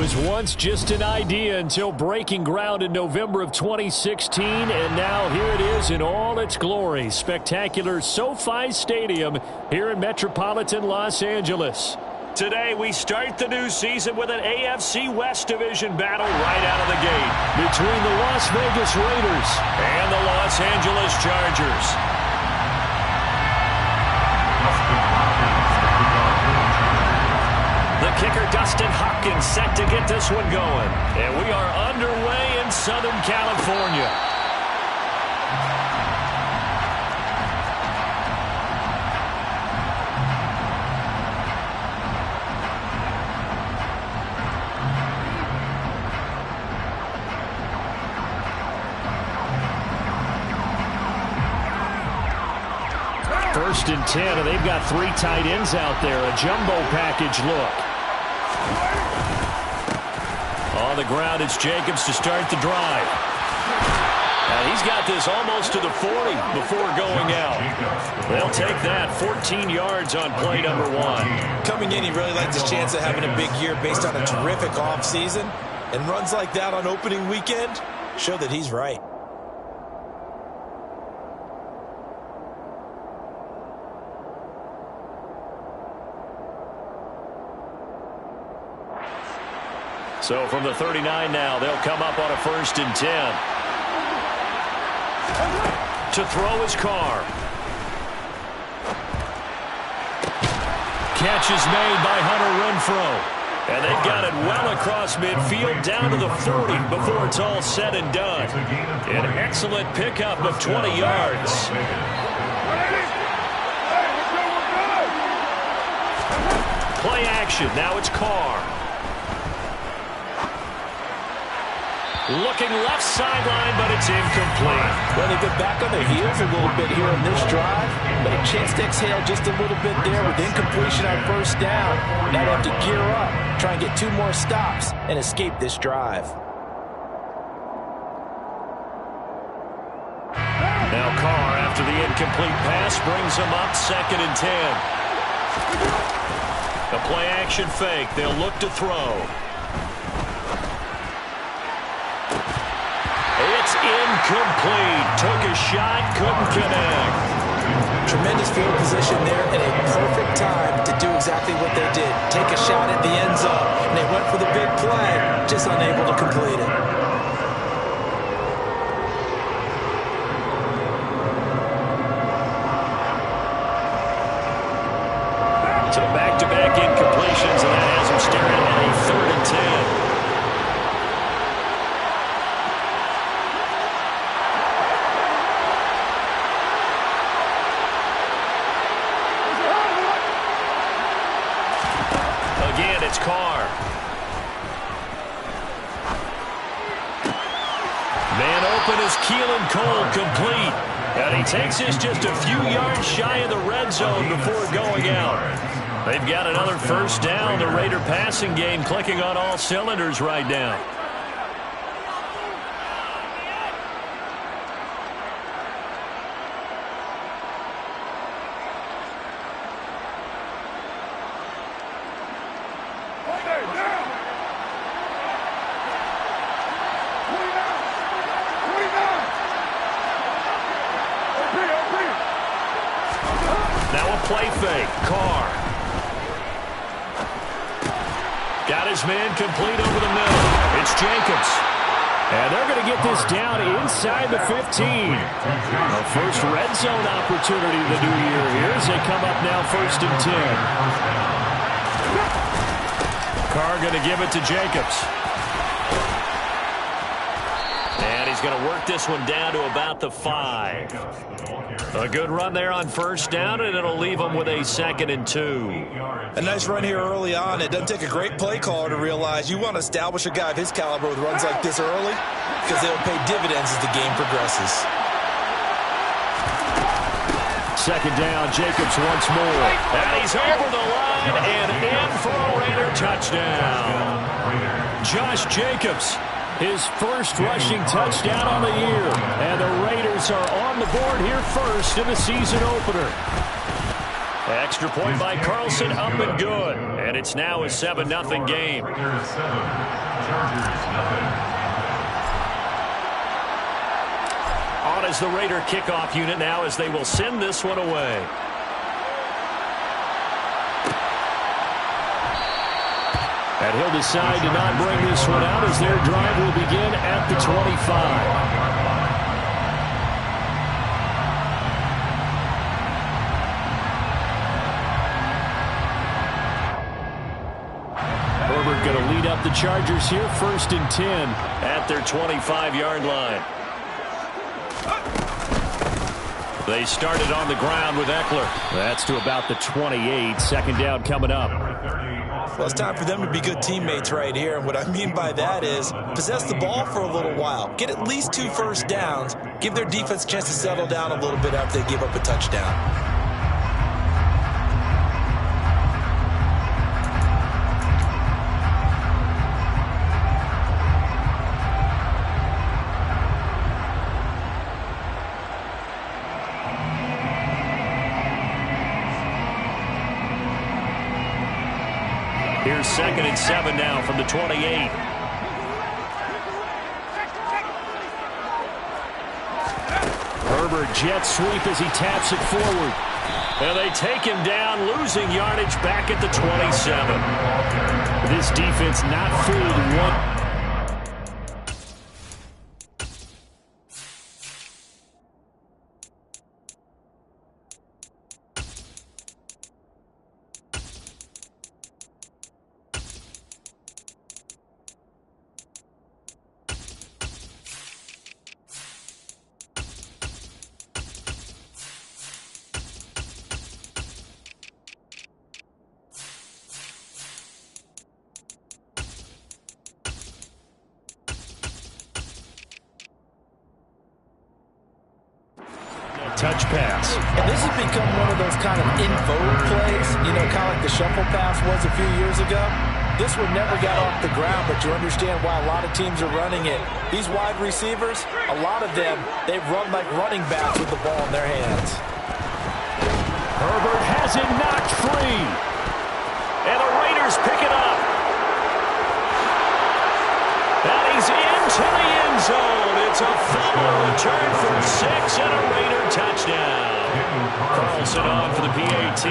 was once just an idea until breaking ground in November of 2016, and now here it is in all its glory. Spectacular SoFi Stadium here in metropolitan Los Angeles. Today, we start the new season with an AFC West Division battle right out of the gate between the Las Vegas Raiders and the Los Angeles Chargers. The kicker, Dustin Hopkins, set to get this one going. And we are underway in Southern California. First and 10, and they've got 3 tight ends out there. A jumbo package look. On the ground, it's Jacobs to start the drive. And he's got this almost to the 40 before going out. They'll take that. 14 yards on play number 1. Coming in, he really liked his chance of having a big year based on a terrific offseason. And runs like that on opening weekend show that he's right. So from the 39 now, they'll come up on a 1st and 10. To throw his Carr. Catch is made by Hunter Renfrow. And they've got it well across midfield down to the 40 before it's all said and done. An excellent pickup of 20 yards. Play action. Now it's Carr. Looking left sideline, but it's incomplete. Well, they've been back on their heels a little bit here in this drive, but a chance to exhale just a little bit there with incompletion on 1st down. Now they have to gear up, try and get 2 more stops, and escape this drive. Now Carr, after the incomplete pass, brings him up 2nd and 10. A play-action fake. They'll look to throw. It's incomplete. Took a shot, couldn't connect. Tremendous field position there and a perfect time to do exactly what they did. Take a shot at the end zone. And they went for the big play, just unable to complete it. So back-to-back incompletions, and that has them staring at a 3rd and 10. Again, it's Carr. Man open is Keelan Cole, complete. And he takes this just a few yards shy of the red zone before going out. They've got another 1st down. The Raider passing game clicking on all cylinders right now. Now a play fake. Carr. Got his man complete over the middle. It's Jacobs. And they're going to get this down inside the 15. A first red zone opportunity of the new year here as they come up now 1st and 10. Carr going to give it to Jacobs. And he's going to work this one down to about the 5. A good run there on 1st down, and it'll leave them with a 2nd and 2. A nice run here early on. It doesn't take a great play caller to realize you want to establish a guy of his caliber with runs like this early because they'll pay dividends as the game progresses. 2nd down, Jacobs once more. And he's over the line and in for a Raider touchdown. Josh Jacobs, his 1st rushing touchdown on the year. And the Raiders are on the board here first in the season opener. Extra point by Carlson, up and good. And it's now a 7-0 game. On as the Raider kickoff unit now as they will send this one away. And he'll decide to not bring this one out as their drive will begin at the 25. Herbert going to lead up the Chargers here, 1st and 10 at their 25-yard line. They started on the ground with Eckler. That's to about the 28. 2nd down coming up. Well, it's time for them to be good teammates right here. And what I mean by that is possess the ball for a little while. Get at least 2 first downs. Give their defense a chance to settle down a little bit after they give up a touchdown. Here's 2nd and 7 now from the 28. Herbert jet sweep as he taps it forward. And they take him down, losing yardage back at the 27. This defense not fooled one. Touch pass. And this has become one of those kind of in vogue plays, you know, kind of like the shuffle pass was a few years ago. This one never got off the ground, but you understand why a lot of teams are running it. These wide receivers, a lot of them, they run like running backs with the ball in their hands. Herbert has it knocked free. And the Raiders pick it up. And he's into the end zone. It's a fumble return for 6 and a Raider touchdown. Carlson on for the PAT.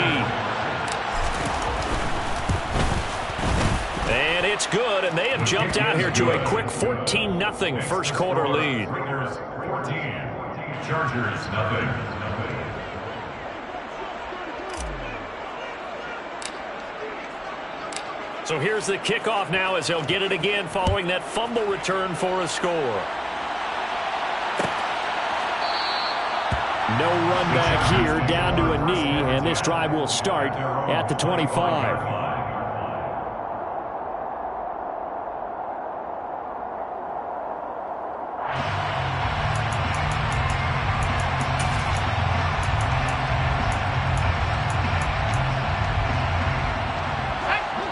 And it's good, and they have jumped out here to a quick 14-0 first quarter lead. Raiders 14, Chargers nothing. So here's the kickoff now as they'll get it again following that fumble return for a score. No run back here, down to a knee, and this drive will start at the 25.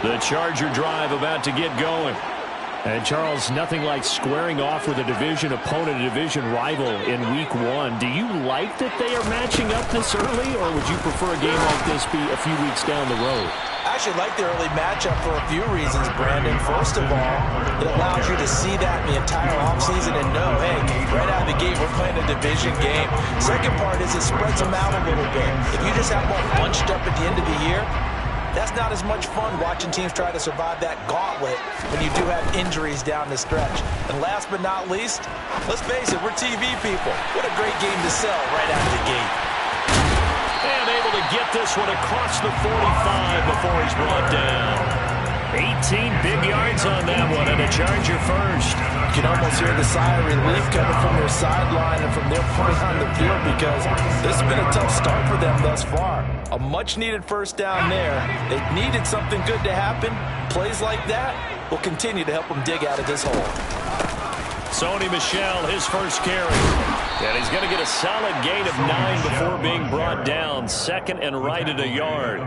The Charger drive about to get going. And, Charles, nothing like squaring off with a division opponent, a division rival in Week 1. Do you like that they are matching up this early, or would you prefer a game like this be a few weeks down the road? I actually like the early matchup for a few reasons, Brandon. First of all, it allows you to see that in the entire offseason and know, hey, right out of the gate, we're playing a division game. Second part is it spreads them out a little bit. If you just have them all bunched up at the end of the year, that's not as much fun watching teams try to survive that gauntlet when you do have injuries down the stretch. And last but not least, let's face it, we're TV people. What a great game to sell right out of the gate. And able to get this one across the 45 before he's brought down. 18 big yards on that one, and a Charger first. You can almost hear the sigh of relief coming from their sideline and from their point on the field because this has been a tough start for them thus far. A much-needed first down there. They needed something good to happen. Plays like that will continue to help them dig out of this hole. Sony Michel, his first carry. And he's going to get a solid gain of 9 before being brought down. 2nd and right at a yard.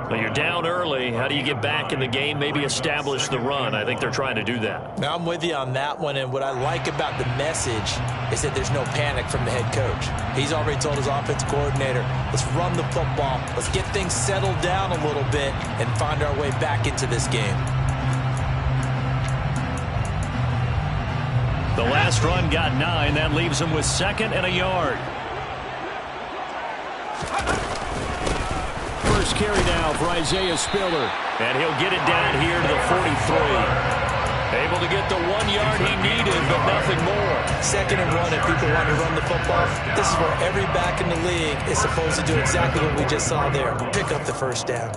But you're down early. How do you get back in the game? Maybe establish the run. I think they're trying to do that. Now, I'm with you on that one, and what I like about the message is that there's no panic from the head coach. He's already told his offensive coordinator, let's run the football, let's get things settled down a little bit and find our way back into this game. The last run got 9. That leaves him with 2nd and a yard. First carry now for Isaiah Spiller. And he'll get it down here to the 43. Able to get the 1 yard he needed, but nothing more. 2nd and 1, if people want to run the football, this is where every back in the league is supposed to do exactly what we just saw there. Pick up the first down.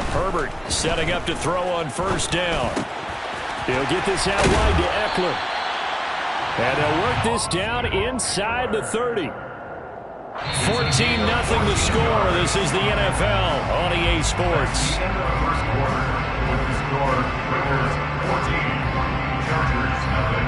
Herbert setting up to throw on first down. He'll get this out wide to Eckler. And they'll work this down inside the 30. 14-0 the score. This is the NFL on EA Sports. First quarter, the score, Raiders 14, Chargers nothing.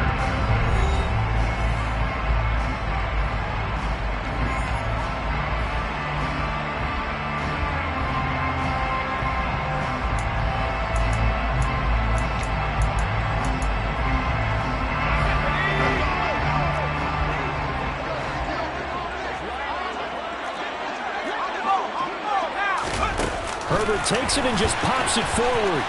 Herbert takes it and just pops it forward.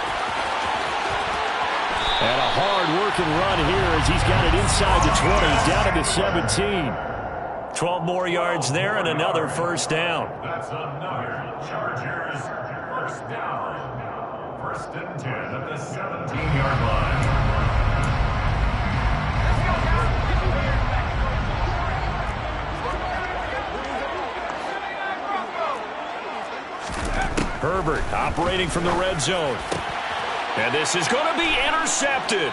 And a hard-working run here as he's got it inside the 20, down to the 17. 12 more yards there and another first down. That's another Chargers first down. 1st and 10 at the 17-yard line. Herbert operating from the red zone. And this is going to be intercepted.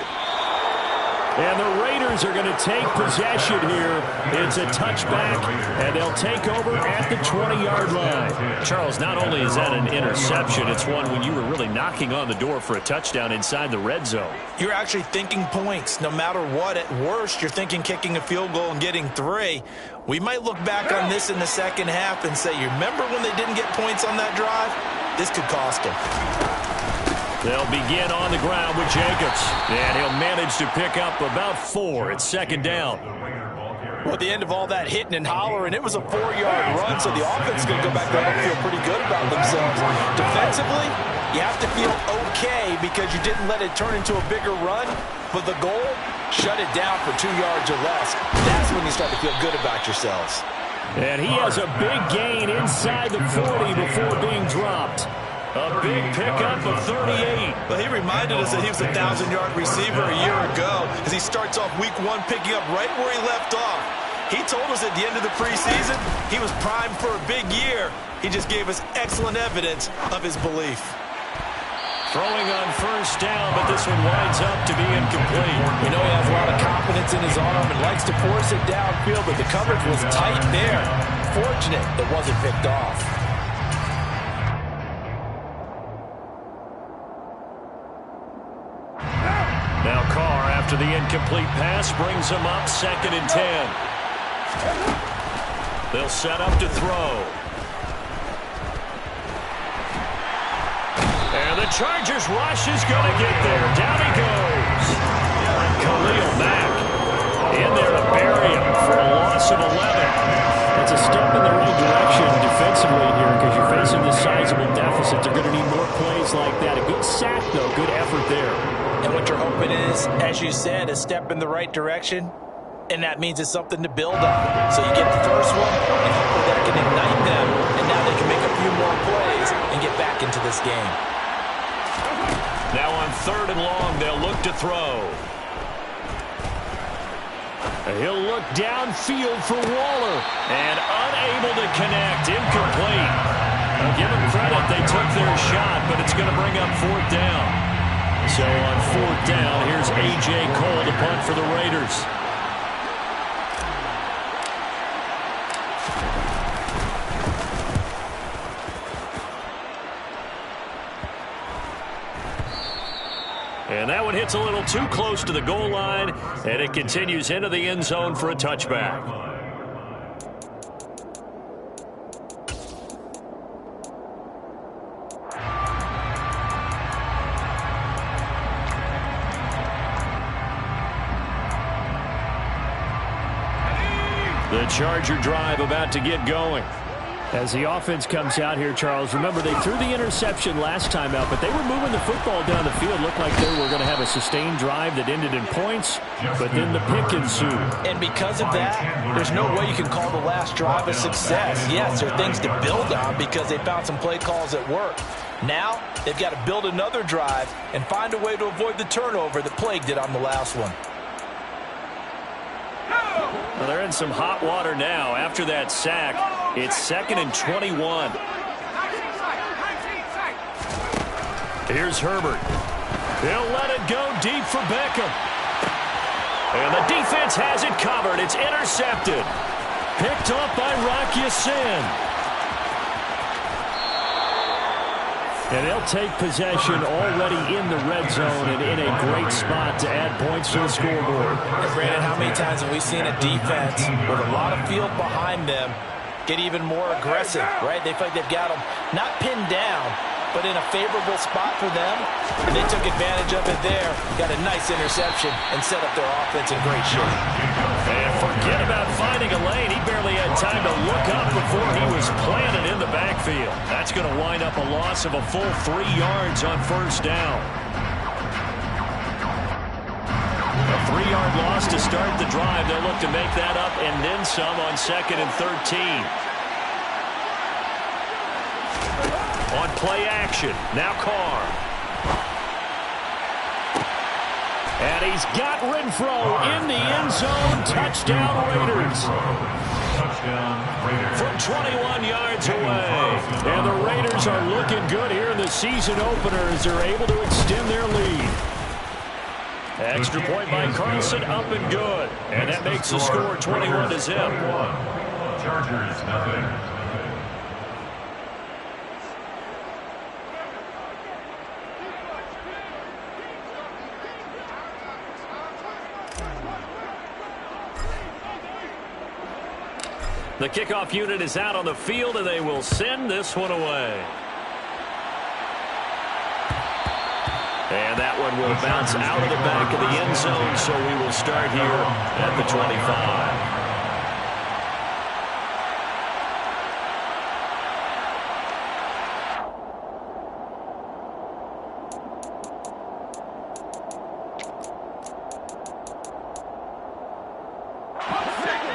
And the Raiders are going to take possession here. It's a touchback, and they'll take over at the 20-yard line. Charles, not only is that an interception, it's one when you were really knocking on the door for a touchdown inside the red zone. You're actually thinking points. No matter what, at worst, you're thinking kicking a field goal and getting 3. We might look back on this in the second half and say, you remember when they didn't get points on that drive? This could cost them. They'll begin on the ground with Jacobs. And he'll manage to pick up about 4 at 2nd down. Well, at the end of all that hitting and hollering, it was a 4-yard run, so the offense is going to go back there and feel pretty good about themselves. Defensively, you have to feel okay because you didn't let it turn into a bigger run, but the goal, shut it down for 2 yards or less. That's when you start to feel good about yourselves. And he has a big gain inside the 40 before being dropped. A big pickup of 38. Well, he reminded us that he was a 1,000-yard receiver a year ago as he starts off week 1 picking up right where he left off. He told us at the end of the preseason he was primed for a big year. He just gave us excellent evidence of his belief. Throwing on first down, but this one winds up to be incomplete. You know he has a lot of confidence in his arm and likes to force it downfield, but the coverage was tight there. Fortunate that wasn't picked off. Now Carr, after the incomplete pass, brings him up 2nd and 10. They'll set up to throw. And the Chargers rush is going to get there. Down he goes. Khalil Mack in there to bury him for a loss of 11. It's a step in the right direction defensively here because you're facing this sizable deficit. They're going to need more plays like that. A good sack, though. Good effort there. And what you're hoping is, as you said, a step in the right direction, and that means it's something to build on. So you get the first one, and hopefully that can ignite them, and now they can make a few more plays and get back into this game. Now on 3rd and long, they'll look to throw. He'll look downfield for Waller, and unable to connect, incomplete. I'll give them credit, they took their shot, but it's going to bring up 4th down. So on 4th down, here's A.J. Cole to punt for the Raiders. And that one hits a little too close to the goal line, and it continues into the end zone for a touchback. The Charger drive about to get going. As the offense comes out here, Charles, remember they threw the interception last time out, but they were moving the football down the field. Looked like they were going to have a sustained drive that ended in points, but then the pick ensued. And because of that, there's no way you can call the last drive a success. Yes, there are things to build on because they found some play calls that work. Now, they've got to build another drive and find a way to avoid the turnover that plagued it on the last one. Well, they're in some hot water now. After that sack, it's 2nd and 21. Here's Herbert. He'll let it go deep for Beckham. And the defense has it covered. It's intercepted. Picked up by Rock Ya-Sin. And they'll take possession already in the red zone and in a great spot to add points to the scoreboard. And Brandon, how many times have we seen a defense with a lot of field behind them get even more aggressive, right? They feel like they've got them not pinned down, but in a favorable spot for them. And they took advantage of it there. Got a nice interception and set up their offense in great shape. And forget about finding a lane. He barely had time to look up before he was planted in the backfield. That's going to wind up a loss of a full 3 yards on first down. A 3-yard loss to start the drive. They'll look to make that up and then some on 2nd and 13. On play action, now Carr. And he's got Renfro in the end zone. Touchdown, Raiders. From 21 yards away. And the Raiders are looking good here in the season opener as they're able to extend their lead. Extra point by Carlson, up and good. And that makes the score 21-0. Chargers, nothing. The kickoff unit is out on the field, and they will send this one away. And that one will bounce out of the back of the end zone, so we will start here at the 25.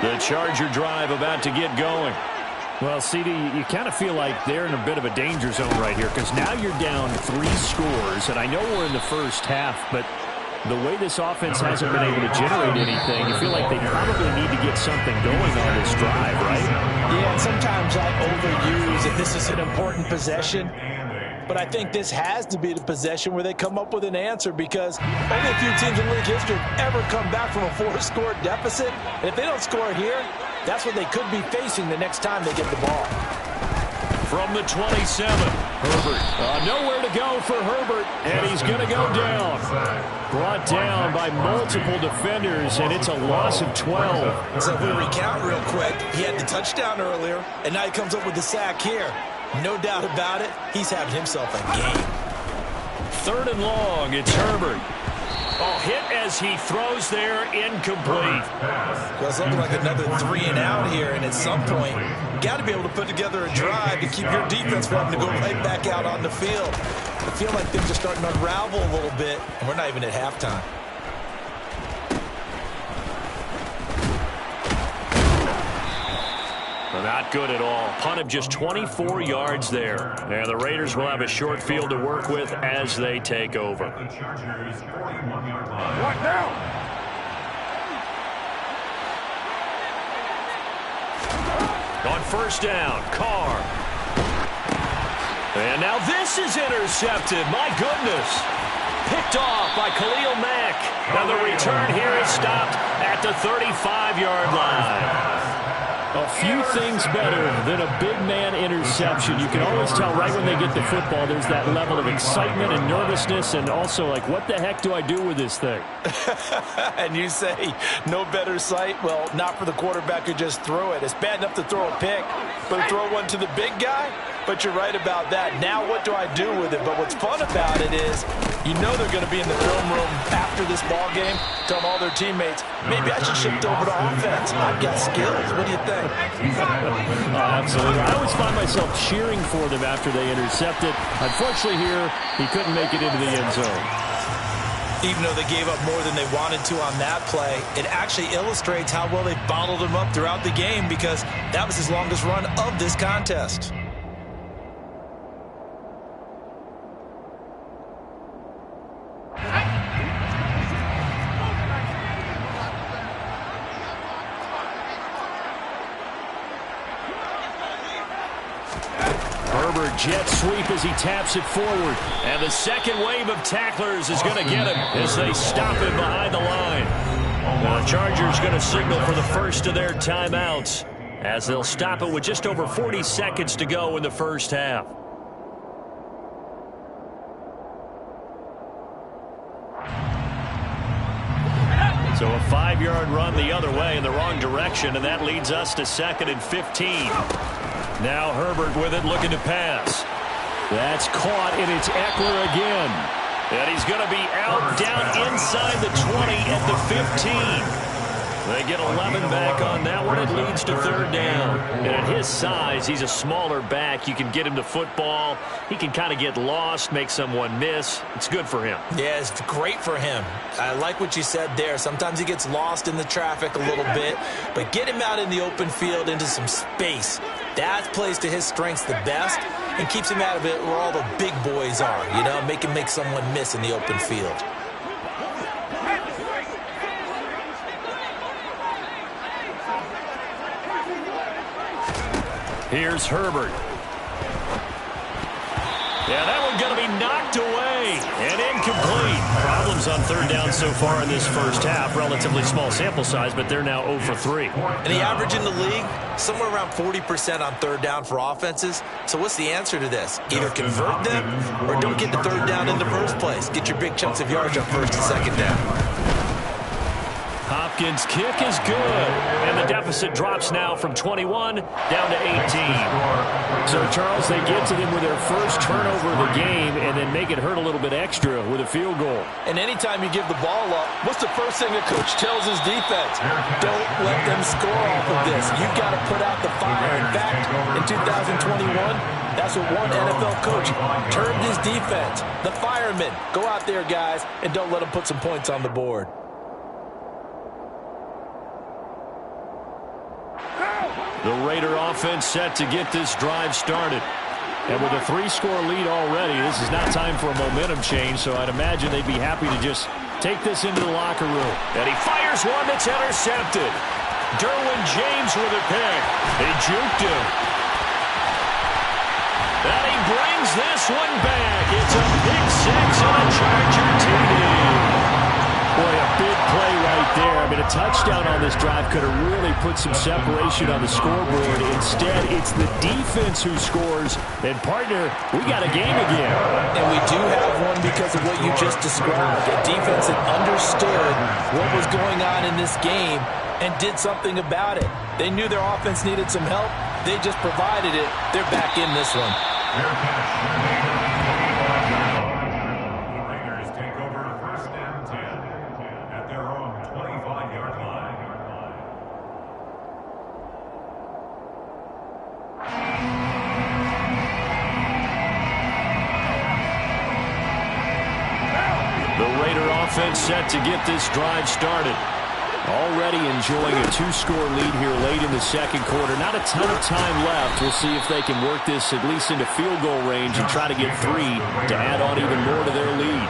The Charger drive about to get going. Well, CD, you kind of feel like they're in a bit of a danger zone right here because now you're down 3 scores, and I know we're in the first half, but the way this offense hasn't been able to generate anything, you feel like they probably need to get something going on this drive, right? Yeah, and sometimes I overuse that this is an important possession. But I think this has to be the possession where they come up with an answer because only a few teams in league history have ever come back from a 4-score deficit. And if they don't score here, that's what they could be facing the next time they get the ball. From the 27, Herbert. Nowhere to go for Herbert, and he's going to go down. Brought down by multiple defenders, and it's a loss of 12. So if we recount real quick, he had the touchdown earlier, and now he comes up with the sack here. No doubt about it, he's having himself a game. 3rd and long, it's Herbert. Oh, hit as he throws there, incomplete. Well, it's looking like another 3 and out here, and at some point, you got to be able to put together a drive to keep your defense from having to go right back out on the field. I feel like things are starting to unravel a little bit, and we're not even at halftime. Not good at all. Punt of just 24 yards there. And the Raiders will have a short field to work with as they take over. The Chargers, 41-yard line. What now? On first down, Carr. And now this is intercepted. My goodness. Picked off by Khalil Mack. Now the return here is stopped at the 35-yard line. A few things better than a big man interception. You can always tell right when they get the football, there's that level of excitement and nervousness, and also like, what the heck do I do with this thing? And you say, no better sight? Well, not for the quarterback who just threw it. It's bad enough to throw a pick, but to throw one to the big guy? But you're right about that. Now what do I do with it? But what's fun about it is, you know they're going to be in the film room after this ball game, telling all their teammates, maybe I should shift over to offense. I've got skills. What do you think? Absolutely. I always find myself cheering for them after they intercept it. Unfortunately here, he couldn't make it into the end zone. Even though they gave up more than they wanted to on that play, it actually illustrates how well they bottled him up throughout the game, because that was his longest run of this contest. Jet sweep as he taps it forward. And the second wave of tacklers is going to get him as they stop him behind the line. The Chargers going to signal for the first of their timeouts as they'll stop it with just over 40 seconds to go in the first half. So a 5-yard run the other way in the wrong direction, and that leads us to 2nd and 15. Now Herbert with it, looking to pass. That's caught, and it's Eckler again. And he's going to be out down inside the 20 at the 15. They get 11 back on that one. It leads to 3rd down. And at his size, he's a smaller back. You can get him the football. He can kind of get lost, make someone miss. It's good for him. Yeah, it's great for him. I like what you said there. Sometimes he gets lost in the traffic a little bit. But get him out in the open field into some space. That plays to his strengths the best and keeps him out of it where all the big boys are, you know, make him make someone miss in the open field. Here's Herbert. Yeah, that one going to be knocked away and incomplete. Problems on 3rd down so far in this first half. Relatively small sample size, but they're now 0 for 3. And the average in the league, somewhere around 40% on 3rd down for offenses. So what's the answer to this? Either convert them or don't get the 3rd down in the first place. Get your big chunks of yards on 1st and 2nd down. Hopkins' kick is good, and the deficit drops now from 21 down to 18. So, Charles, they get to them with their first turnover of the game and then make it hurt a little bit extra with a field goal. And anytime you give the ball up, what's the first thing a coach tells his defense? Don't let them score off of this. You've got to put out the fire. In fact, in 2021, that's what one NFL coach termed his defense. The firemen. Go out there, guys, and don't let them put some points on the board. The Raider offense set to get this drive started. And with a 3-score lead already, this is not time for a momentum change, so I'd imagine they'd be happy to just take this into the locker room. And he fires one that's intercepted. Derwin James with a pick. He juked him. And he brings this one back. It's a big 6 on a Charger TD. Boy, a big play right there. I mean, a touchdown on this drive could have really put some separation on the scoreboard. Instead, it's the defense who scores. And, partner, we got a game again. And we do have one because of what you just described. A defense that understood what was going on in this game and did something about it. They knew their offense needed some help. They just provided it. They're back in this one. Offense set to get this drive started. Already enjoying a 2-score lead here late in the second quarter. Not a ton of time left. We'll see if they can work this at least into field goal range and try to get 3 to add on even more to their lead.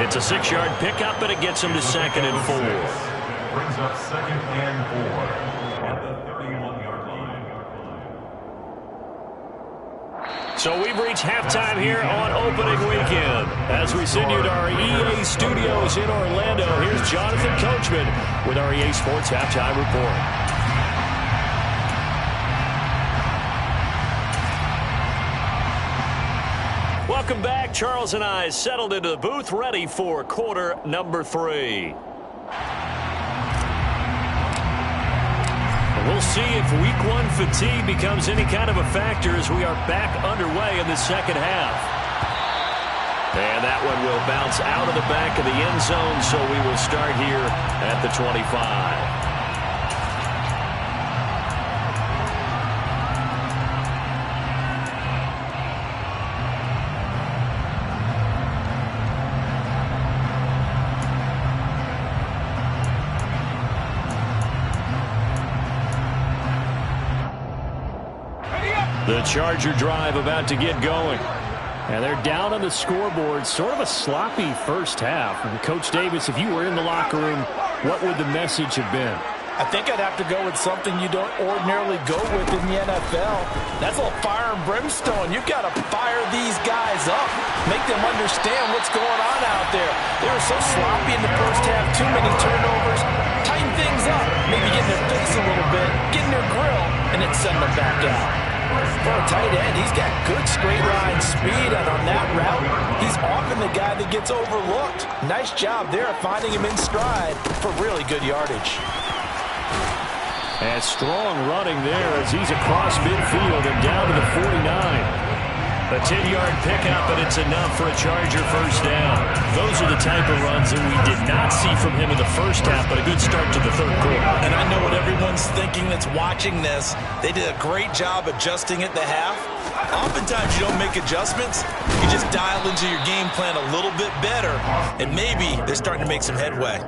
It's a 6-yard pickup, but it gets them to 2nd and 4. Brings up 2nd and 4. So we've reached halftime here on opening weekend. As we send you to our EA studios in Orlando, here's Jonathan Coachman with our EA Sports Halftime Report. Welcome back. Charles and I settled into the booth, ready for quarter number 3. We'll see if week 1 fatigue becomes any kind of a factor as we are back underway in the second half. And that one will bounce out of the back of the end zone, so we will start here at the 25. The Charger drive about to get going. And they're down on the scoreboard. Sort of a sloppy first half. And Coach Davis, if you were in the locker room, what would the message have been? I think I'd have to go with something you don't ordinarily go with in the NFL. That's a little fire and brimstone. You've got to fire these guys up. Make them understand what's going on out there. They were so sloppy in the first half. Too many turnovers. Tighten things up. Maybe get in their face a little bit. Get in their grill. And then send them back out. For a tight end, he's got good straight line speed, and on that route, he's often the guy that gets overlooked. Nice job there finding him in stride for really good yardage. And strong running there as he's across midfield and down to the 49. A 10-yard pickup, and it's enough for a Charger first down. Those are the type of runs that we did not see from him in the first half, but a good start to the third quarter. And I know what everyone's thinking that's watching this. They did a great job adjusting at the half. Oftentimes you don't make adjustments. You just dial into your game plan a little bit better, and maybe they're starting to make some headway.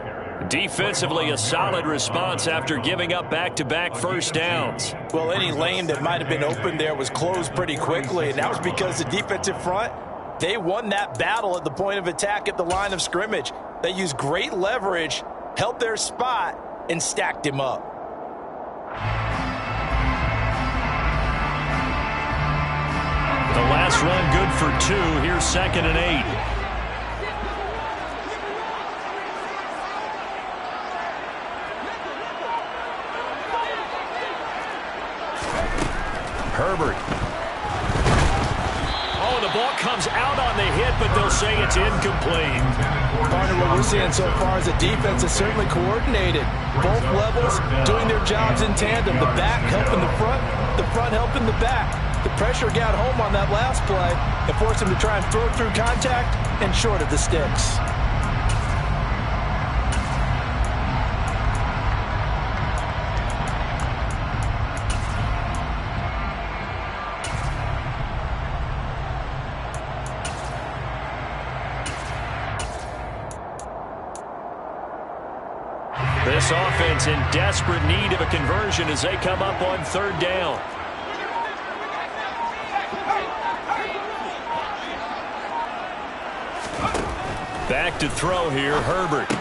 Defensively, a solid response after giving up back-to-back first downs. Well, any lane that might have been open there was closed pretty quickly, and that was because the defensive front, they won that battle at the point of attack at the line of scrimmage. They used great leverage, held their spot, and stacked him up. The last run good for 2. Here's 2nd and 8. Herbert. Oh, the ball comes out on the hit, but they'll say it's incomplete. Partner, what we're seeing so far is the defense is certainly coordinated. Both levels doing their jobs in tandem. The back helping the front helping the back. The pressure got home on that last play and forced him to try and throw through contact and short of the sticks. This offense in desperate need of a conversion as they come up on 3rd down. Back to throw here, Herbert.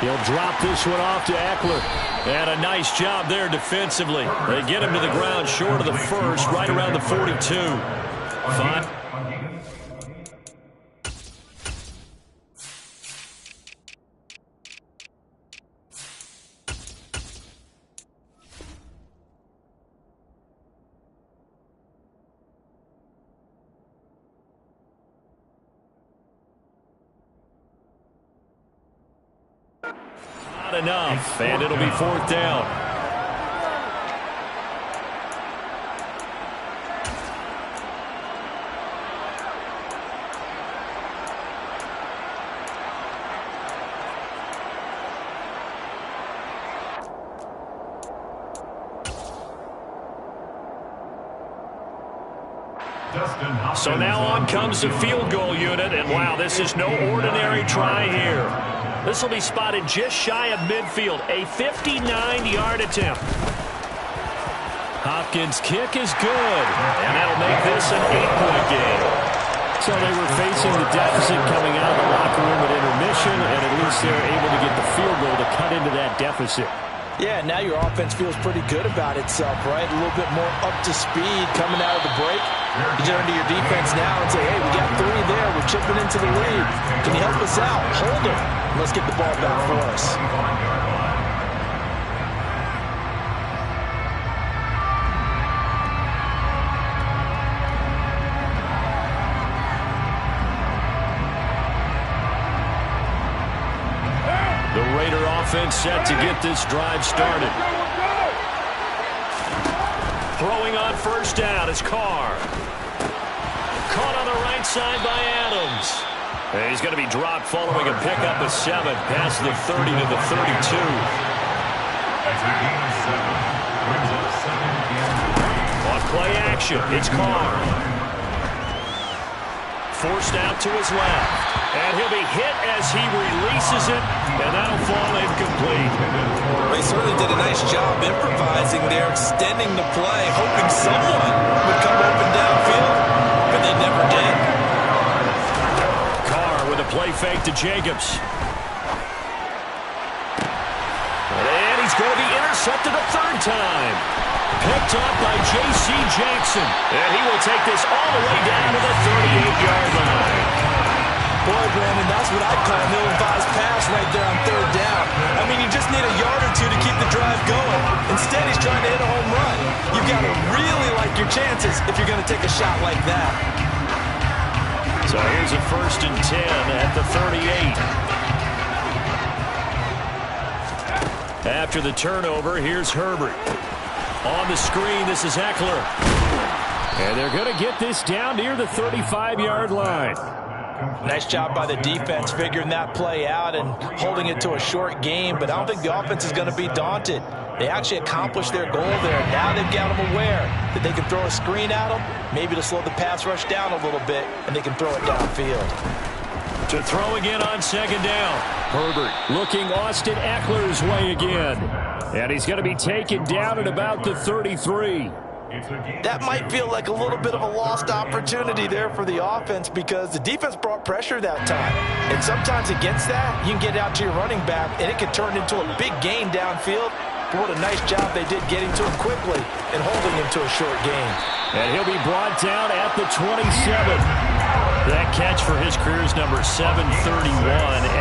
He'll drop this one off to Eckler. And a nice job there defensively. They get him to the ground short of the first, right around the 42. 5. Not enough, and it'll be 4th down. So now on comes the field goal unit, and wow, this is no ordinary try here. This will be spotted just shy of midfield, a 59-yard attempt. Hopkins' kick is good, and that'll make this an 8-point game. So they were facing the deficit coming out of the locker room at intermission, and at least they're able to get the field goal to cut into that deficit. Yeah, now your offense feels pretty good about itself, right? A little bit more up to speed coming out of the break. You turn to your defense now and say, hey, we got 3 there. We're chipping into the lead. Can you help us out? Hold them. Let's get the ball back for us. offense set to get this drive started. Throwing on first down is Carr. Caught on the right side by Adams. And he's going to be dropped following a pickup of 7 past the 30 to the 32. On play action, it's Carr. Forced out to his left. And he'll be hit as he releases it, and that'll fall incomplete. They certainly did a nice job improvising there, extending the play, hoping someone would come open downfield, but they never did. Carr with a play fake to Jacobs. And he's going to be intercepted a third time. Picked up by J.C. Jackson. And he will take this all the way down to the 38-yard line. Boy, Brandon, that's what I call an ill-advised pass right there on third down. I mean, you just need a yard or two to keep the drive going. Instead, he's trying to hit a home run. You've got to really like your chances if you're going to take a shot like that. So here's a 1st and 10 at the 38. After the turnover, here's Herbert. On the screen, this is Eckler. And they're going to get this down near the 35-yard line. Nice job by the defense figuring that play out and holding it to a short game, but I don't think the offense is going to be daunted. They actually accomplished their goal there. Now they've got them aware that they can throw a screen at them, maybe to slow the pass rush down a little bit, and they can throw it downfield. To throw again on 2nd down. Herbert looking Austin Eckler's way again. And he's going to be taken down at about the 33. That might feel like a little bit of a lost opportunity there for the offense because the defense brought pressure that time. And sometimes against that, you can get out to your running back, and it can turn into a big gain downfield. But what a nice job they did getting to him quickly and holding him to a short gain. And he'll be brought down at the 27. That catch for his career is number 731,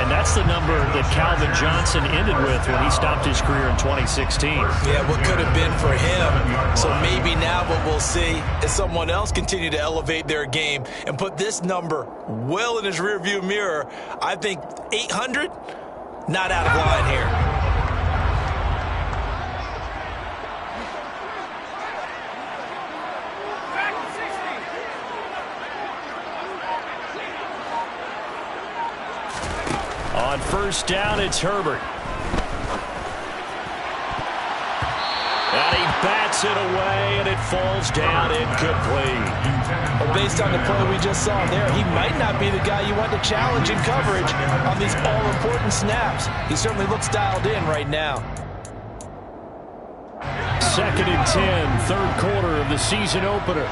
and that's the number that Calvin Johnson ended with when he stopped his career in 2016. Yeah, what could have been for him. So maybe now what we'll see is someone else continue to elevate their game and put this number well in his rearview mirror. I think 800, not out of line here. On 1st down, it's Herbert. And he bats it away, and it falls down incomplete. Well, based on the play we just saw there, he might not be the guy you want to challenge in coverage on these all-important snaps. He certainly looks dialed in right now. 2nd and 10, 3rd quarter of the season opener.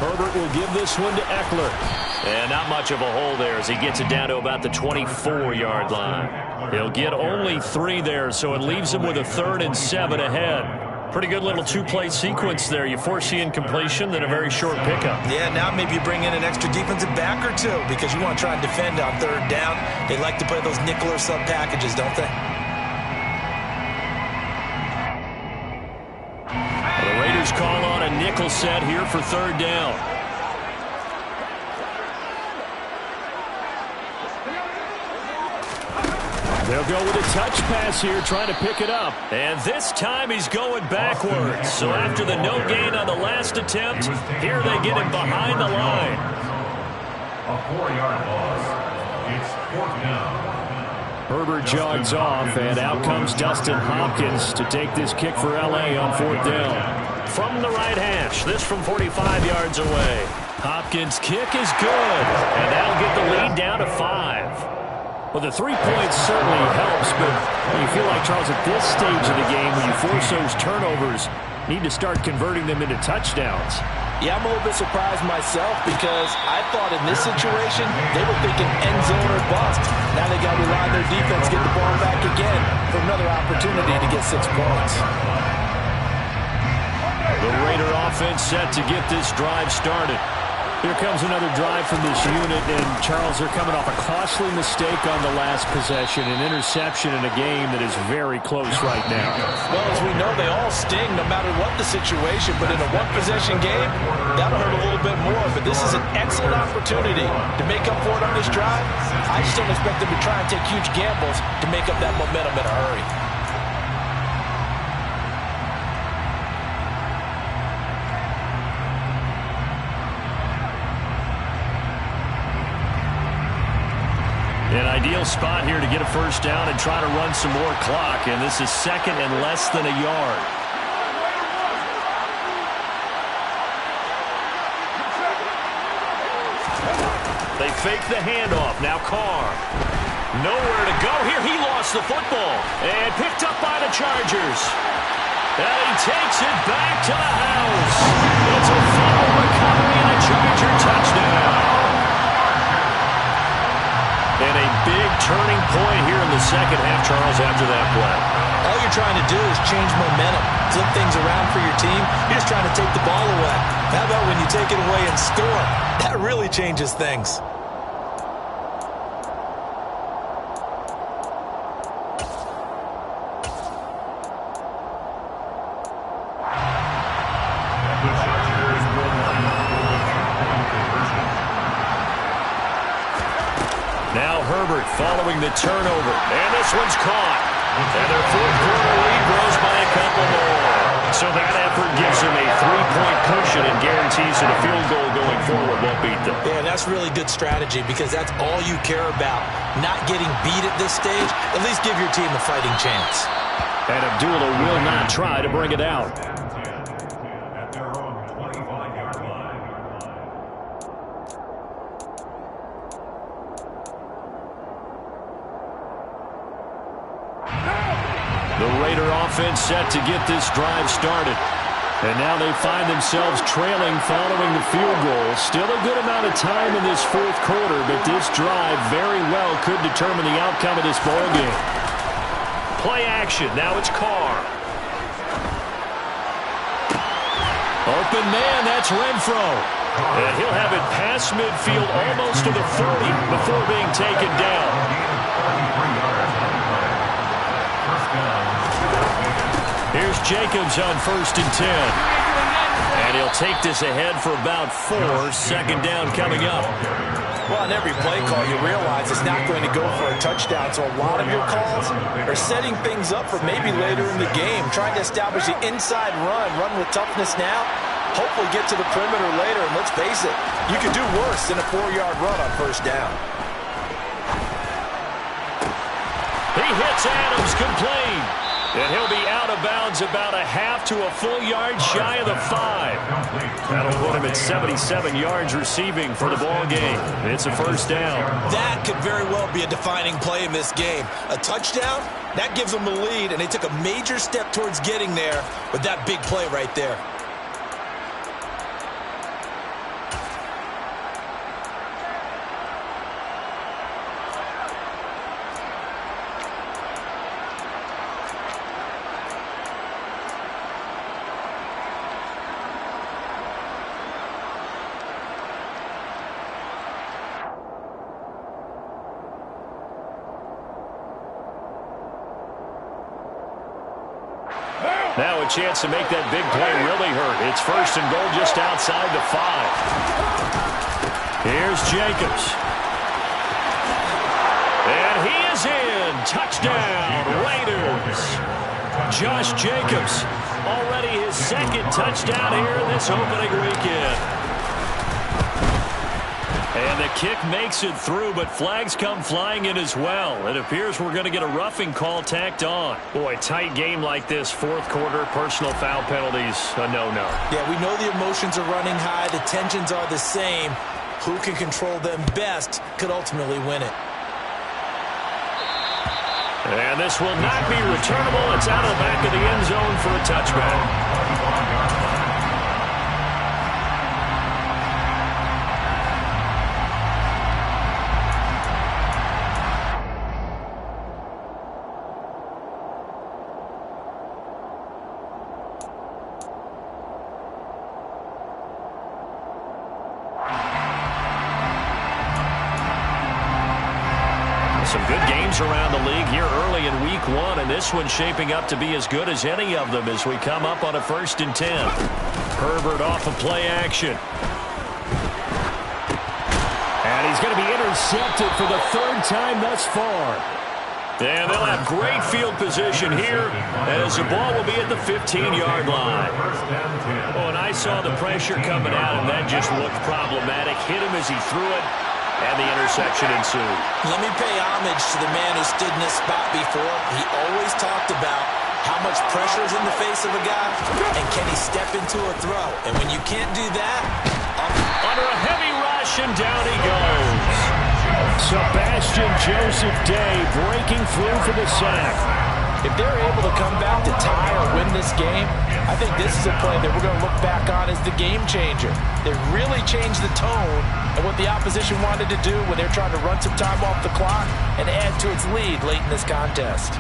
Herbert will give this one to Eckler. And not much of a hole there as he gets it down to about the 24-yard line. He'll get only 3 there, so it leaves him with a 3rd and 7 ahead. Pretty good little 2-play sequence there. You force the incompletion, then a very short pickup. Yeah, now maybe you bring in an extra defensive back or two because you want to try and defend on 3rd down. They like to play those nickel or sub packages, don't they? The Raiders call on a nickel set here for 3rd down. They'll go with a touch pass here, trying to pick it up. And this time he's going backwards. So after the no gain on the last attempt, here they get him behind the line. A 4-yard loss. It's 4th down. Herbert jogs off, and out comes Dustin Hopkins to take this kick for L.A. on 4th down. From the right hash, this from 45 yards away. Hopkins' kick is good, and that'll get the lead down to 5. Well, the 3 points certainly helps, but you feel like, Charles, at this stage of the game, when you force those turnovers, need to start converting them into touchdowns. Yeah, I'm a little bit surprised myself because I thought in this situation, they were thinking end zone or bust. Now they got to rely on their defense, get the ball back again for another opportunity to get 6 points. The Raider offense set to get this drive started. Here comes another drive from this unit, and Charles, they're coming off a costly mistake on the last possession, an interception in a game that is very close right now. Well, as we know, they all sting no matter what the situation, but in a one-possession game, that'll hurt a little bit more. But this is an excellent opportunity to make up for it on this drive. I just don't expect them to try and take huge gambles to make up that momentum in a hurry. An ideal spot here to get a first down and try to run some more clock, and this is second and less than a yard. They fake the handoff. Now Carr. Nowhere to go here. He lost the football and picked up by the Chargers. And he takes it back to the house. It's a fumble recovery and a Charger touchdown. And a big turning point here in the second half, Charles, after that play. All you're trying to do is change momentum, flip things around for your team. You're just trying to take the ball away. How about when you take it away and score? That really changes things. Now Herbert following the turnover, and this one's caught. And their fourth quarter lead grows by a couple more. So that effort gives them a 3-point cushion and guarantees that a field goal going forward won't beat them. Yeah, that's really good strategy because that's all you care about. Not getting beat at this stage, at least give your team a fighting chance. And Abdullah will not try to bring it out. At their own 25-yard line. The Raider offense set to get this drive started. And now they find themselves trailing following the field goal. Still a good amount of time in this fourth quarter, but this drive very well could determine the outcome of this ball game. Play action. Now it's Carr. Open man, that's Renfro. And he'll have it past midfield almost to the 30 before being taken down. Here's Jacobs on 1st and 10. And he'll take this ahead for about 4. Second down coming up. Well, on every play call, you realize it's not going to go for a touchdown. So a lot of your calls are setting things up for maybe later in the game, trying to establish the inside run with toughness now, hopefully get to the perimeter later. And let's face it, you could do worse than a 4-yard run on first down. He hits Adams, complete. And he'll be out of bounds about a half to a full yard shy of the 5. That'll put him at 77 yards receiving for the ball game. It's a first down. That could very well be a defining play in this game. A touchdown, that gives them the lead, and they took a major step towards getting there with that big play right there. Now a chance to make that big play really hurt. It's 1st and goal just outside the 5. Here's Jacobs. And he is in. Touchdown, Raiders. Josh Jacobs, already his 2nd touchdown here in this opening weekend. And the kick makes it through, but flags come flying in as well. It appears we're going to get a roughing call tacked on. Boy, tight game like this, fourth quarter, personal foul penalties, a no-no. Yeah, we know the emotions are running high. The tensions are the same. Who can control them best could ultimately win it. And this will not be returnable. It's out of the back of the end zone for a touchback. Some good games around the league here early in week 1, and this one's shaping up to be as good as any of them as we come up on a 1st and 10. Herbert off of play action. And he's going to be intercepted for the 3rd time thus far. And they'll have great field position here as the ball will be at the 15-yard line. Oh, and I saw the pressure coming at him. That just looked problematic. Hit him as he threw it, and the interception ensued. Let me pay homage to the man who stood in this spot before. He always talked about how much pressure is in the face of a guy, and can he step into a throw. And when you can't do that, under a heavy rush, and down he goes. Sebastian Joseph Day breaking through for the sack. If they're able to come back to tie or win this game, I think this is a play that we're going to look back on as the game changer. They really changed the tone of what the opposition wanted to do when they're trying to run some time off the clock and add to its lead late in this contest.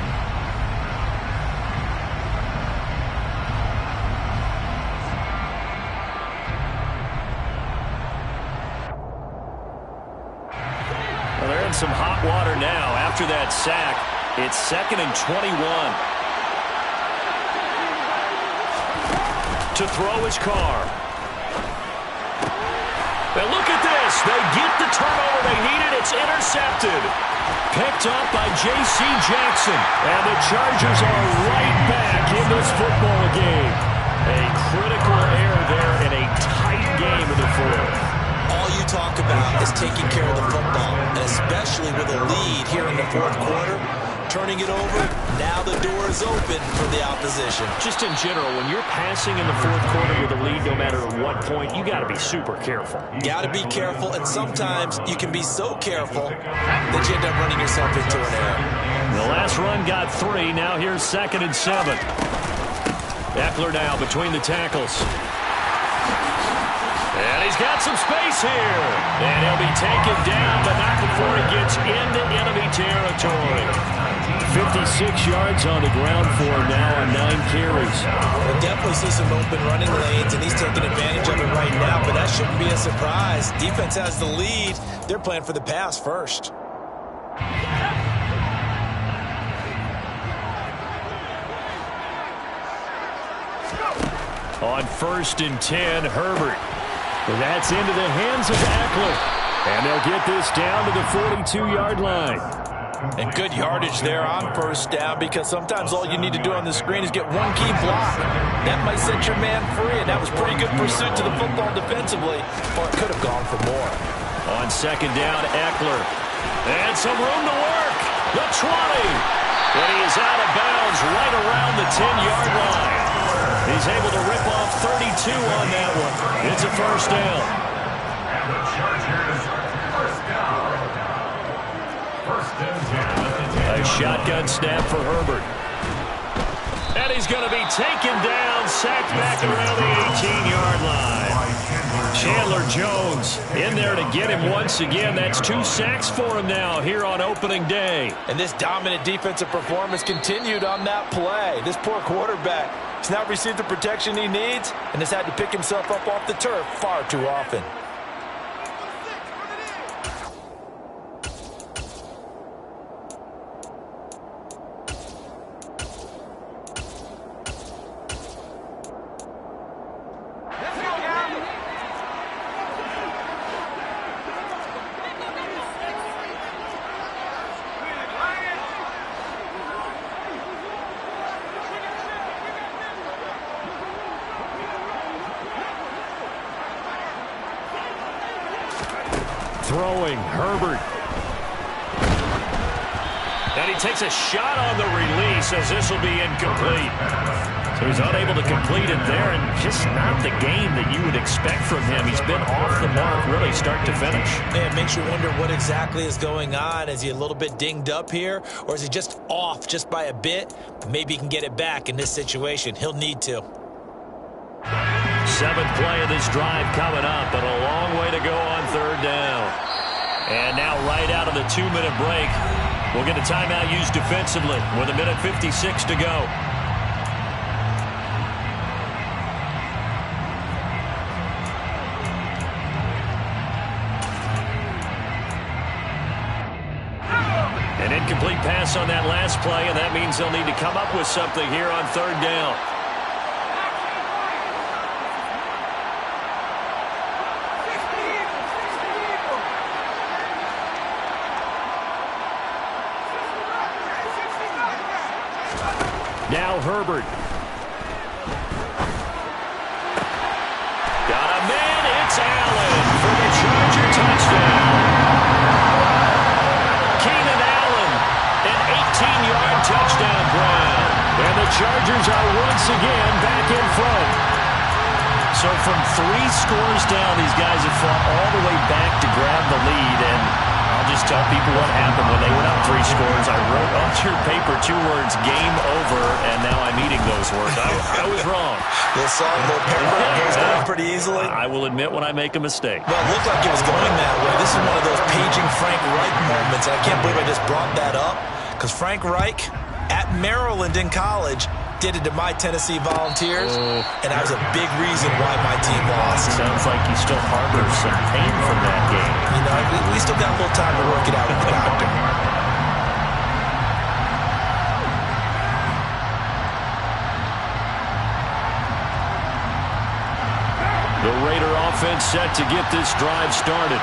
Well, they're in some hot water now after that sack. It's 2nd and 21. To throw his car. Now look at this. They get the turnover they needed. It's intercepted. Picked up by J.C. Jackson. And the Chargers are right back in this football game. A critical error there in a tight game in the 4th. All you talk about is taking care of the football, and especially with a lead here in the 4th quarter. Turning it over, now the door is open for the opposition. Just in general, when you're passing in the 4th quarter with a lead, no matter at what point, you got to be super careful. Got to be careful, and sometimes you can be so careful that you end up running yourself into an error. The last run got 3. Now here's 2nd and 7. Eckler now between the tackles. And he's got some space here. And he'll be taken down, but not before he gets into enemy territory. 56 yards on the ground for him now on 9 carries. We'll definitely see some open running lanes, and he's taking advantage of it right now, but that shouldn't be a surprise. Defense has the lead. They're playing for the pass first. On 1st and 10, Herbert. Well, that's into the hands of Eckler. And they'll get this down to the 42-yard line. And good yardage there on 1st down, because sometimes all you need to do on the screen is get one key block. That might set your man free, and that was pretty good pursuit to the football defensively, or it could have gone for more. On 2nd down, Eckler. And some room to work. The 20. And he is out of bounds right around the 10-yard line. He's able to rip off 32 on that one. It's a 1st down. And the Chargers, 1st down. 1st and 10. A shotgun snap for Herbert. And he's going to be taken down, sacked back around the 18-yard line. Chandler Jones in there to get him once again. That's 2 sacks for him now here on opening day. And this dominant defensive performance continued on that play. This poor quarterback has not received the protection he needs and has had to pick himself up off the turf far too often. Throwing, Herbert. And he takes a shot on the release as this will be incomplete. So he's unable to complete it there, and just not the game that you would expect from him. He's been off the mark really start to finish. Yeah, it makes you wonder what exactly is going on. Is he a little bit dinged up here, or is he just off just by a bit? Maybe he can get it back in this situation. He'll need to. 7th play of this drive coming up, but a long way to go on 3rd down. And now right out of the 2-minute break, we'll get a timeout used defensively with 1:56 to go. And Incomplete pass on that last play, and that means they'll need to come up with something here on third down. Now Herbert. Got a man. It's Allen for the Charger touchdown. Keenan Allen, an 18-yard touchdown grab. And the Chargers are once again back in front. So from 3 scores down, these guys have fought all the way back to grab the lead. And I'll just tell people what happened when they went up 3 scores. I wrote on your paper 2 words, game over, and now I'm eating those words. I was wrong. Little salt, little pepper, goes down pretty easily. I will admit when I make a mistake. Well, it looked like it was going that way. This is one of those paging Frank Reich moments. I can't believe I just brought that up, because Frank Reich at Maryland in college did it to my Tennessee Volunteers, and that was a big reason why my team lost. Sounds like you still harbor some pain from that game. You know, we still got a little time to work it out with the doctor. The Raider offense set to get this drive started.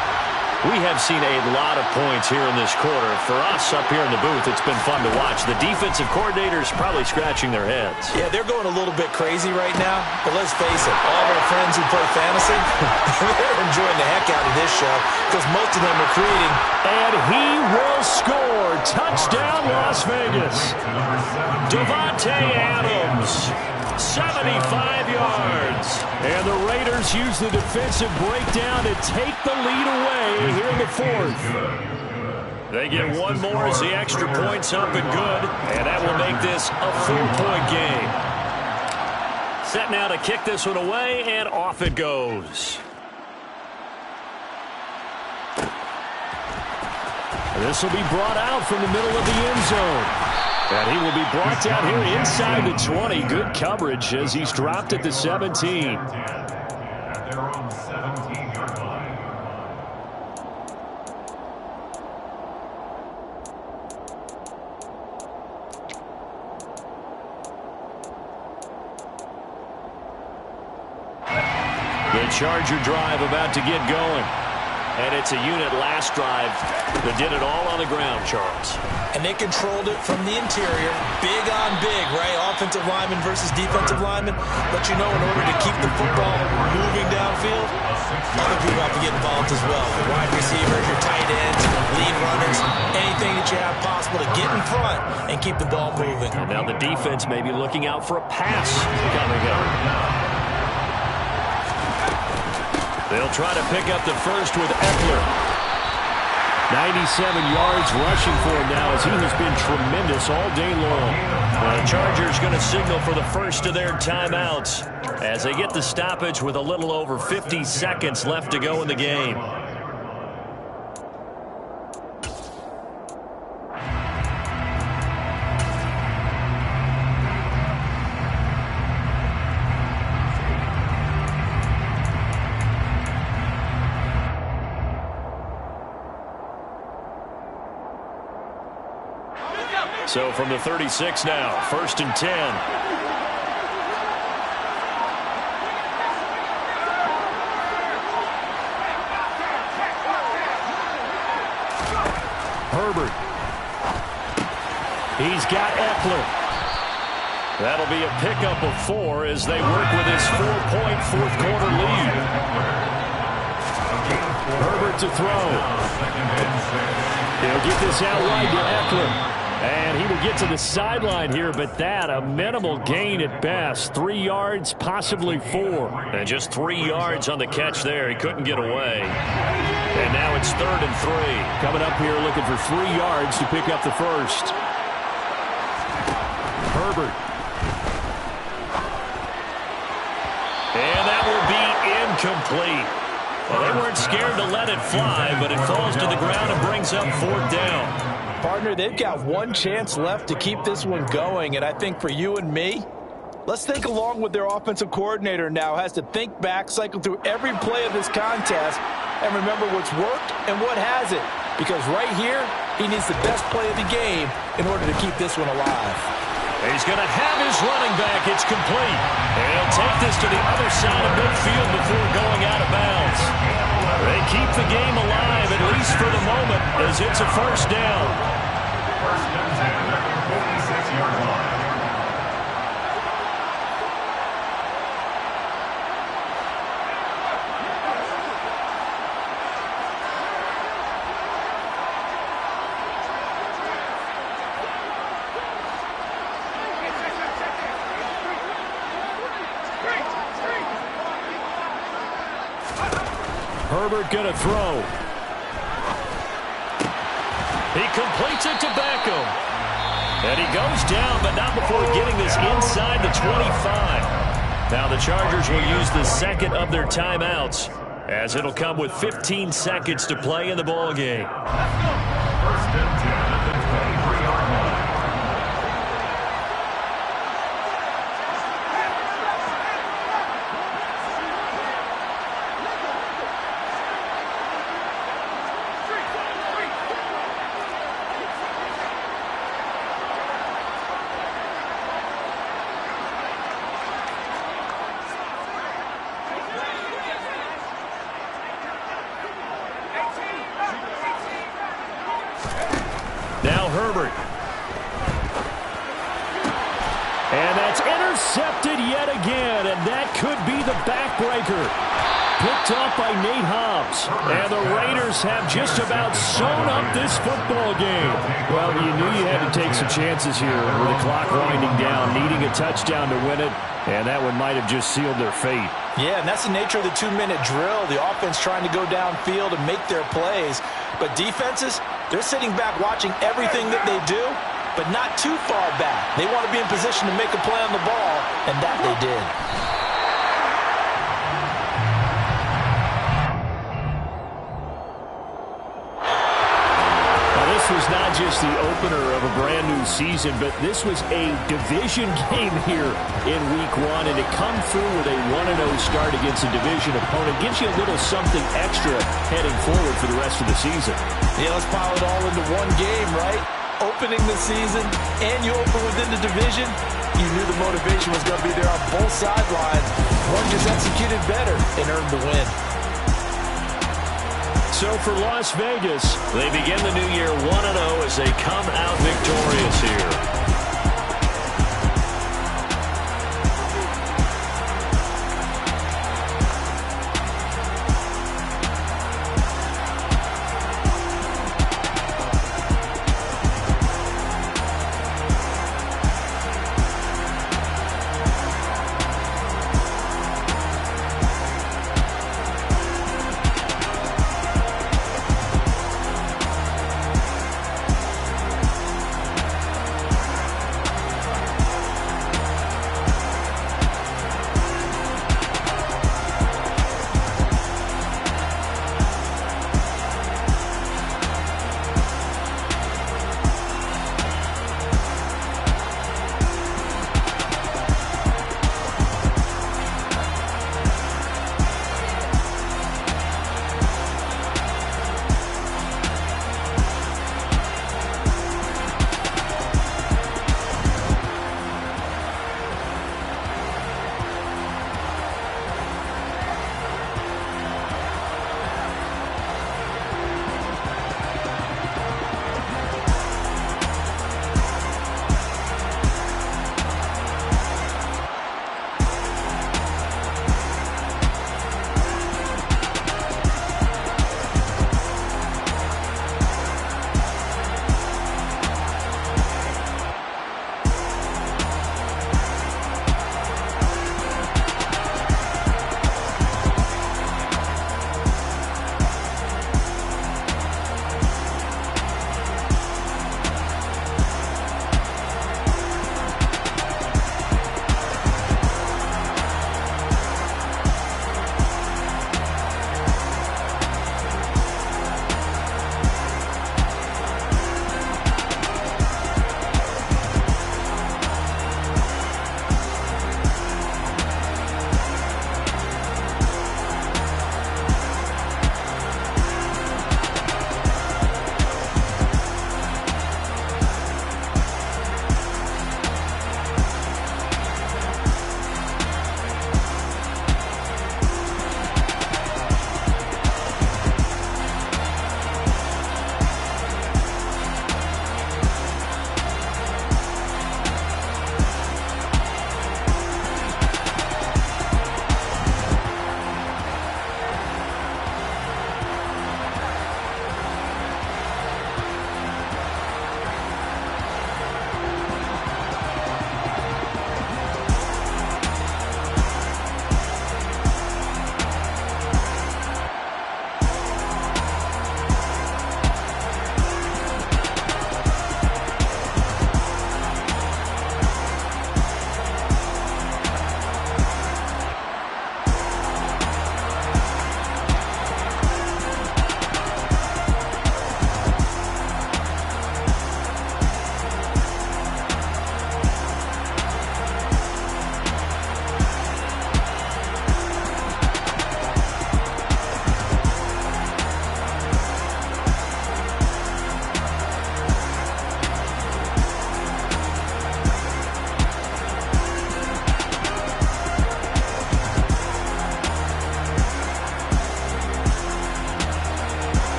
We have seen a lot of points here in this quarter. For us up here in the booth, it's been fun to watch. The defensive coordinators probably scratching their heads. Yeah, they're going a little bit crazy right now. But let's face it, all of our friends who play fantasy, they're enjoying the heck out of this show because most of them are creating. And he will score. Touchdown, Las Vegas. Devontae Adams. 75 yards. And the Raiders use the defensive breakdown to take the lead away here in the 4th. They get one more as the extra point's up and good. And that will make this a 4-point game. Set now to kick this one away, and off it goes. This will be brought out from the middle of the end zone. And he will be brought down here inside the 20. Good coverage as he's dropped at the 17. At their own 17-yard line. The Charger drive about to get going. And it's a unit last drive that did it all on the ground, Charles. And they controlled it from the interior. Big on big, right? Offensive lineman versus defensive lineman. But you know, in order to keep the football moving downfield, other people have to get involved as well. The wide receivers, your tight ends, lead runners, anything that you have possible to get in front and keep the ball moving. And now the defense may be looking out for a pass coming up. They'll try to pick up the first with Eckler. 97 yards rushing for him now as he has been tremendous all day long. The Chargers going to signal for the first of their timeouts as they get the stoppage with a little over 50 seconds left to go in the game. So from the 36 now, 1st and 10. Herbert. He's got Eckler. That'll be a pickup of 4 as they work with his 4-point fourth-quarter lead. Herbert to throw. He'll get this out wide to Eckler. And he will get to the sideline here, but that a minimal gain at best. 3 yards, possibly 4. And just 3 yards on the catch there. He couldn't get away. And now it's 3rd and 3. Coming up here looking for 3 yards to pick up the first. Herbert. And that will be incomplete. Well, they weren't scared to let it fly, but it falls to the ground and brings up 4th down. Partner, they've got one chance left to keep this one going, and I think for you and me, let's think along with their offensive coordinator now has to think back, cycle through every play of this contest, and remember what's worked and what hasn't. because right here, he needs the best play of the game in order to keep this one alive. He's going to have his running back. It's complete. And he'll take this to the other side of midfield before going out of bounds. They keep the game alive, at least for the moment, as it's a first down. First and 10 at the 56-yard line. Herbert going to throw. He completes it to Beckham. And he goes down, but not before getting this inside the 25. Now the Chargers will use the second of their timeouts, as it'll come with 15 seconds to play in the ballgame. First and 10 at the 23-yard line. Now Herbert. And that's intercepted yet again, and that could be the backbreaker. Picked up by Nate Hobbs. And the Raiders have just about sewn up this football game. Well, you knew you had to take some chances here with the clock winding down, needing a touchdown to win it, and that one might have just sealed their fate. Yeah, and that's the nature of the 2-minute drill. The offense trying to go downfield and make their plays. But defenses, they're sitting back watching everything that they do, but not too far back. They want to be in position to make a play on the ball, and that they did. Was not just the opener of a brand new season, but this was a division game here in week one, and to come through with a 1-0 start against a division opponent gives you a little something extra heading forward for the rest of the season. Yeah, let's pile it all into one game, right? Opening the season, and you open within the division. You knew the motivation was going to be there on both sidelines. One just executed better and earned the win. So for Las Vegas, they begin the new year 1-0 as they come out victorious here.